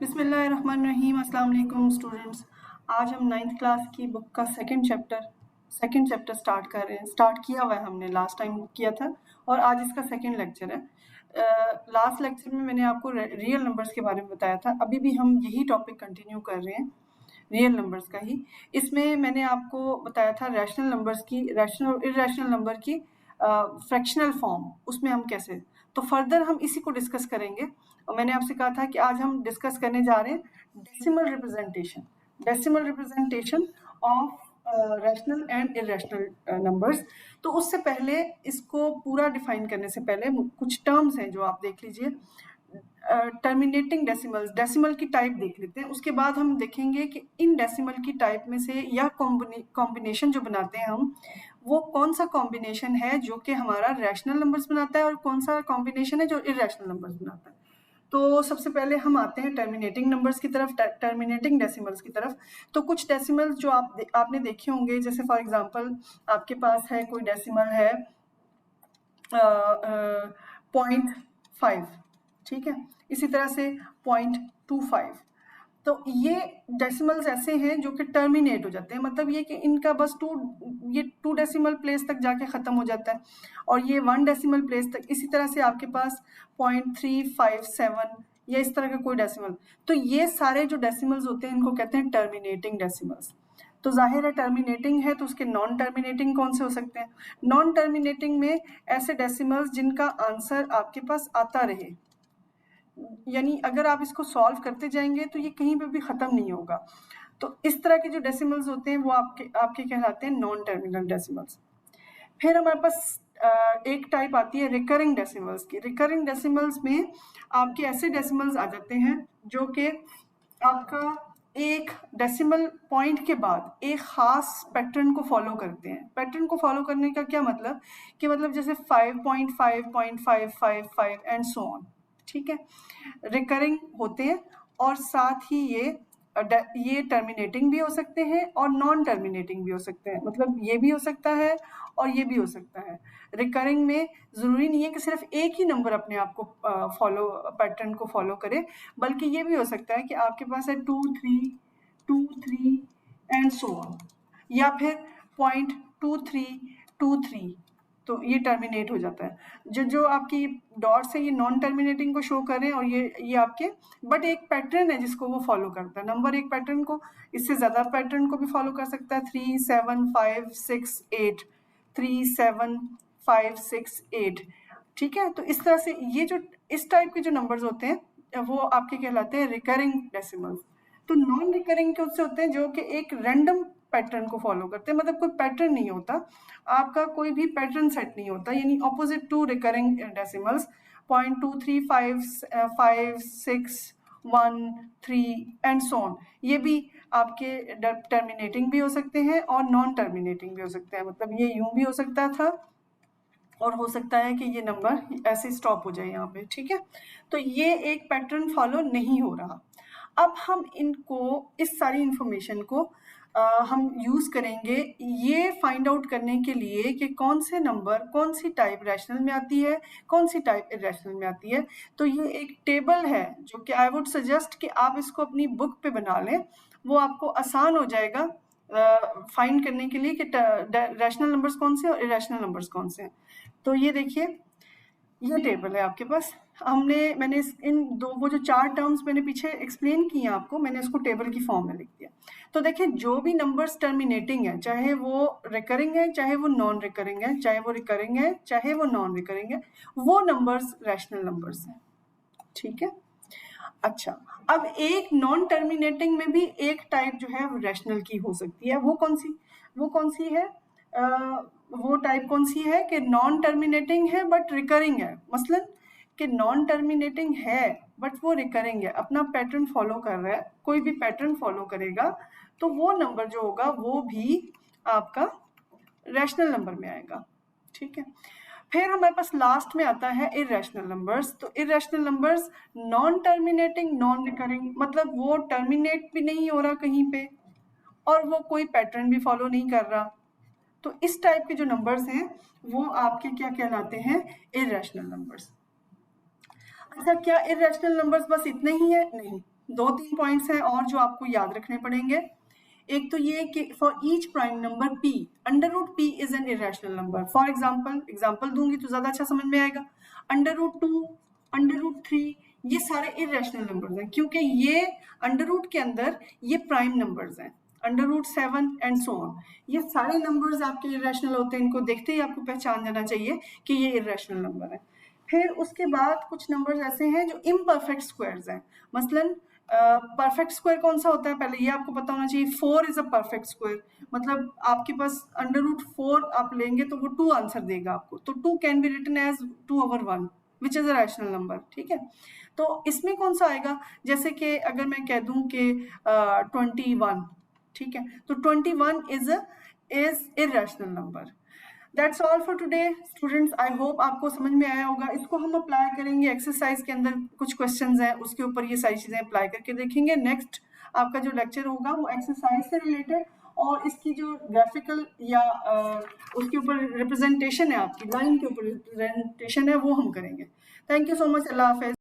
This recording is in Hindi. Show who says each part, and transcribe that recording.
Speaker 1: बिस्मिल्लाहिर्रहमानिर्रहीम। अस्सलाम वालेकुम स्टूडेंट्स। आज हम 9th क्लास की बुक का सेकंड चैप्टर स्टार्ट कर रहे हैं। स्टार्ट किया हुआ है, हमने लास्ट टाइम किया था और आज इसका सेकंड लेक्चर है। लास्ट लेक्चर में मैंने आपको रियल नंबर्स के बारे में बताया था। अभी भी हम यही टॉपिक कंटिन्यू कर रहे हैं, रियल नंबर्स का ही। इसमें मैंने आपको बताया था रैशनल नंबर्स की, रैशनल और इरेशनल नंबर की फ्रैक्शनल फॉर्म, उसमें हम कैसे, तो फर्दर हम इसी को डिस्कस करेंगे। और मैंने आपसे कहा था कि आज हम डिस्कस करने जा रहे हैं decimal representation of rational and irrational numbers. तो उससे पहले इसको पूरा डिफाइन करने से पहले कुछ टर्म्स हैं जो आप देख लीजिए। टर्मिनेटिंग डेसिमल्स, डेसिमल की टाइप देख लेते हैं, उसके बाद हम देखेंगे कि इन डेसिमल की टाइप में से या कॉम्बिनेशन जो बनाते हैं हम, वो कौन सा कॉम्बिनेशन है जो कि हमारा रैशनल नंबर्स बनाता है और कौन सा कॉम्बिनेशन है जो इरेशनल नंबर्स बनाता है। तो सबसे पहले हम आते हैं टर्मिनेटिंग नंबर्स की तरफ, टर्मिनेटिंग डेसिमल्स की तरफ। तो कुछ डेसिमल्स जो आपने देखे होंगे, जैसे फॉर एग्जांपल आपके पास है कोई डेसिमल है 0.5, ठीक है, इसी तरह से 0.25। तो ये डेसिमल्स ऐसे हैं जो कि टर्मिनेट हो जाते हैं, मतलब ये कि इनका बस टू डेसिमल प्लेस तक जाके ख़त्म हो जाता है और ये 1 डेसिमल प्लेस तक। इसी तरह से आपके पास 0.357 या इस तरह का कोई डेसिमल, तो ये सारे जो डेसिमल्स होते हैं इनको कहते हैं टर्मिनेटिंग डेसिमल्स। तो जाहिर है टर्मिनेटिंग है तो उसके नॉन टर्मिनेटिंग कौन से हो सकते हैं? नॉन टर्मिनेटिंग में ऐसे डेसिमल्स जिनका आंसर आपके पास आता रहे, यानी अगर आप इसको सॉल्व करते जाएंगे तो ये कहीं पे भी ख़त्म नहीं होगा। तो इस तरह के जो डेसिमल्स होते हैं वो आपके कहलाते हैं नॉन टर्मिनल डेसिमल्स। फिर हमारे पास एक टाइप आती है रिकरिंग डेसिमल्स की। रिकरिंग डेसिमल्स में आपके ऐसे डेसिमल्स आ जाते हैं जो कि आपका एक डेसिमल पॉइंट के बाद एक खास पैटर्न को फॉलो करते हैं। पैटर्न को फॉलो करने का क्या मतलब कि मतलब जैसे 5.5.555 एंड सो ऑन, ठीक है, रिकरिंग होते हैं। और साथ ही ये टर्मिनेटिंग भी हो सकते हैं और नॉन टर्मिनेटिंग भी हो सकते हैं, मतलब ये भी हो सकता है और ये भी हो सकता है। रिकरिंग में ज़रूरी नहीं है कि सिर्फ एक ही नंबर अपने आप को पैटर्न को फॉलो करे, बल्कि ये भी हो सकता है कि आपके पास है 2 3 एंड सो ऑन, या फिर 0.2323, तो ये टर्मिनेट हो जाता है। जो आपकी डॉट्स है ये नॉन टर्मिनेटिंग को शो कर रहे हैं और ये आपके, बट एक पैटर्न है जिसको वो फॉलो करता है। नंबर एक पैटर्न को, इससे ज़्यादा पैटर्न को भी फॉलो कर सकता है। 3 7 5 6 8, 3 7 5 6 8, ठीक है। तो इस तरह से ये जो इस टाइप के जो नंबर्स होते हैं वो आपके कहलाते हैं रिकरिंग डेसिमल्स। तो नॉन रिकरिंग कौन से होते हैं? जो कि एक रैंडम पैटर्न को फॉलो करते हैं, मतलब कोई पैटर्न नहीं होता, आपका कोई भी पैटर्न सेट नहीं होता, यानी opposite to recurring decimals 0.2355613 and so on. ये भी आपके टर्मिनेटिंग भी हो सकते हैं और नॉन टर्मिनेटिंग भी हो सकते हैं, मतलब ये यूं भी हो सकता था और हो सकता है कि ये नंबर ऐसे स्टॉप हो जाए यहाँ पे, ठीक है। तो ये एक पैटर्न फॉलो नहीं हो रहा। अब हम इस सारी इंफॉर्मेशन को हम यूज़ करेंगे ये फाइंड आउट करने के लिए कि कौन से नंबर कौन सी टाइप रैशनल में आती है, कौन सी टाइप इरेशनल में आती है। तो ये एक टेबल है जो कि आई वुड सजेस्ट कि आप इसको अपनी बुक पे बना लें, वो आपको आसान हो जाएगा फाइंड करने के लिए कि रैशनल नंबर्स कौन से और इरेशनल नंबर्स कौन से हैं। तो ये देखिए, ये टेबल है आपके पास। मैंने इन दो वो जो 4 टर्म्स मैंने पीछे एक्सप्लेन किए आपको, मैंने इसको टेबल की फॉर्म में लिख दिया। तो देखिए, जो भी नंबर्स टर्मिनेटिंग है, चाहे वो रिकरिंग है चाहे वो नॉन रिकरिंग है, चाहे वो रिकरिंग है चाहे वो नॉन रिकरिंग है, वो नंबर्स रैशनल नंबर्स हैं, ठीक है। अच्छा, अब एक नॉन टर्मिनेटिंग में भी एक टाइप जो है वो रैशनल की हो सकती है। वो कौन सी है? वो टाइप कौन सी है कि नॉन टर्मिनेटिंग है बट रिकरिंग है। मसलन कि नॉन टर्मिनेटिंग है बट वो रिकरिंग है, अपना पैटर्न फॉलो कर रहा है, कोई भी पैटर्न फॉलो करेगा तो वो नंबर जो होगा वो भी आपका रैशनल नंबर में आएगा, ठीक है। फिर हमारे पास लास्ट में आता है इरेशनल नंबर्स। तो irrational numbers non terminating non recurring, मतलब वो टर्मिनेट भी नहीं हो रहा कहीं पे और वो कोई पैटर्न भी फॉलो नहीं कर रहा। तो इस टाइप के जो नंबर्स हैं वो आपके क्या कहलाते हैं? Irrational numbers. अच्छा, क्या इरेशनल नंबर्स बस इतने ही है? नहीं, 2-3 पॉइंट्स हैं और जो आपको याद रखने पड़ेंगे। एक तो ये कि for each prime number p, under root p is an irrational number. For example दूंगी तो ज्यादा अच्छा समझ में आएगा। अंडर रूट 2, अंडर रूट 3, ये सारे इरेशनल नंबर्स हैं, क्योंकि ये अंडर रूट के अंदर ये प्राइम नंबर्स हैं। Under root 7 and so on, ये सारे नंबर्स आपके इरेशनल होते हैं। इनको देखते ही आपको पहचान जाना चाहिए कि ये इरेशनल नंबर है। फिर उसके बाद कुछ नंबर्स ऐसे हैं जो इम्परफेक्ट स्क्वायर्स हैं। मसलन परफेक्ट स्क्वायर कौन सा होता है, पहले ये आपको पता होना चाहिए। 4 इज अ परफेक्ट स्क्वायर, मतलब आपके पास अंडर रूट 4 आप लेंगे तो वो 2 आंसर देगा आपको, तो 2 can be written as 2/1 which is a rational number, ठीक है। तो इसमें कौन सा आएगा, जैसे कि अगर मैं कह दूं कि 21, ठीक है, तो 21 is irrational number. That's all for today students. I hope आपको समझ में आया होगा। इसको हम अप्लाई करेंगे एक्सरसाइज के अंदर, कुछ क्वेश्चंस हैं उसके ऊपर ये सारी चीजें अप्लाई करके देखेंगे। नेक्स्ट आपका जो लेक्चर होगा वो एक्सरसाइज से रिलेटेड, और इसकी जो ग्राफिकल या उसके ऊपर रिप्रेजेंटेशन है, आपकी लाइन के ऊपर रिप्रेजेंटेशन है, वो हम करेंगे। Thank you so much. Allah Hafiz.